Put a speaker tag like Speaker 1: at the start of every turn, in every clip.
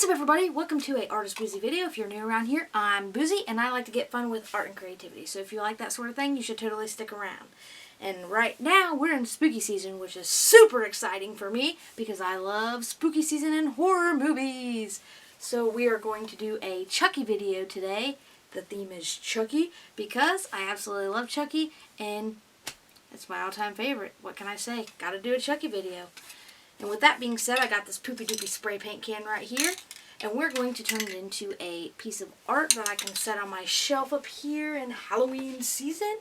Speaker 1: What's up, everybody? Welcome to a ArtistBoozey video. If you're new around here, I'm Boozy, and I like to get fun with art and creativity. So if you like that sort of thing, you should totally stick around. And right now, we're in spooky season, which is super exciting for me because I love spooky season and horror movies. So we are going to do a Chucky video today. The theme is Chucky because I absolutely love Chucky, and it's my all-time favorite. What can I say? Gotta do a Chucky video. And with that being said, I got this poopy doopy spray paint can right here. And we're going to turn it into a piece of art that I can set on my shelf up here in Halloween season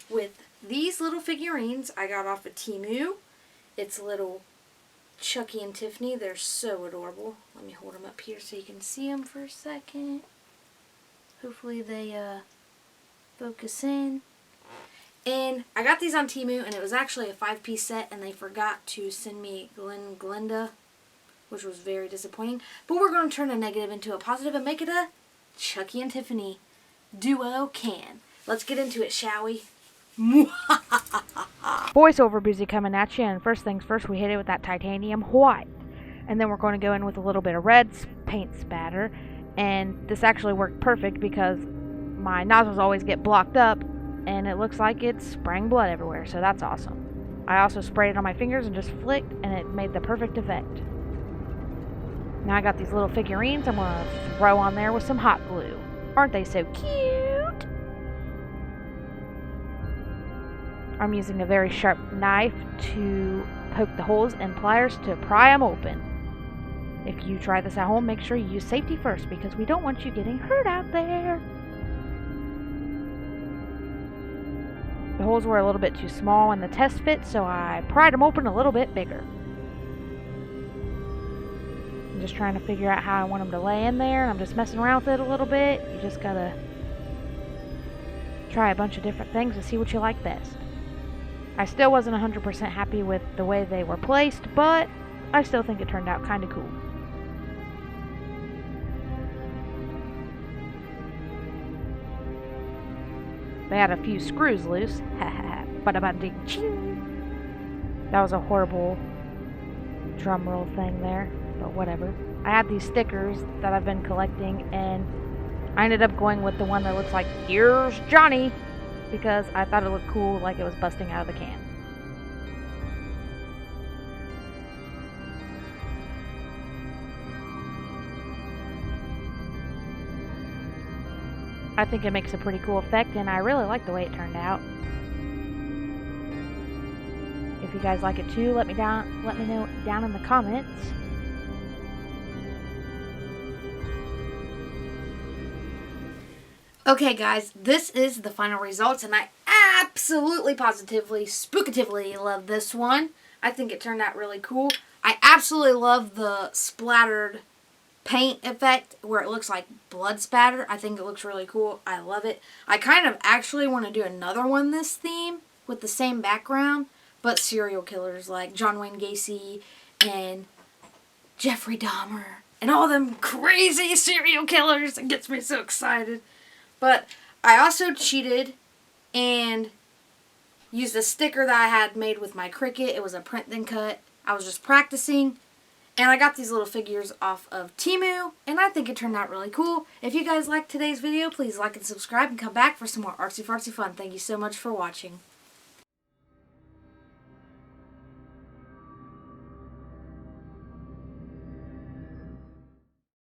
Speaker 1: with these little figurines I got off of Temu. It's little Chucky and Tiffany. They're so adorable. Let me hold them up here so you can see them for a second. Hopefully they focus in. And I got these on Temu, and it was actually a 5-piece set, and they forgot to send me Glinda, which was very disappointing. But we're going to turn a negative into a positive and make it a Chucky and Tiffany duo can. Let's get into it, shall we?
Speaker 2: Voiceover Boozy coming at you, and first things first, we hit it with that titanium white. And then we're going to go in with a little bit of red paint spatter, and this actually worked perfect because my nozzles always get blocked up, and it looks like it's spraying blood everywhere, so that's awesome. I also sprayed it on my fingers and just flicked, and it made the perfect effect. Now I got these little figurines I'm going to throw on there with some hot glue. Aren't they so cute? I'm using a very sharp knife to poke the holes and pliers to pry them open. If you try this at home, make sure you use safety first because we don't want you getting hurt out there. The holes were a little bit too small in the test fit, so I pried them open a little bit bigger. I'm just trying to figure out how I want them to lay in there. I'm just messing around with it a little bit. You just gotta try a bunch of different things and see what you like best. I still wasn't 100% happy with the way they were placed, but I still think it turned out kind of cool. They had a few screws loose. That was a horrible drum roll thing there, but whatever. I had these stickers that I've been collecting, and I ended up going with the one that looks like "Here's Johnny" because I thought it looked cool, like it was busting out of the can. I think it makes a pretty cool effect, and I really like the way it turned out. If you guys like it too, let me know down in the comments.
Speaker 1: Okay, guys, this is the final results, and I absolutely, positively, spookatively love this one. I think it turned out really cool. I absolutely love the splattered paint effect where it looks like blood spatter. I think it looks really cool. I love it. I kind of actually want to do another one this theme with the same background, but serial killers like John Wayne Gacy and Jeffrey Dahmer and all them crazy serial killers. It gets me so excited. But I also cheated and used a sticker that I had made with my Cricut. It was a print then cut. I was just practicing. And I got these little figures off of Temu, and I think it turned out really cool. If you guys liked today's video, please like and subscribe and come back for some more artsy fartsy fun. Thank you so much for watching.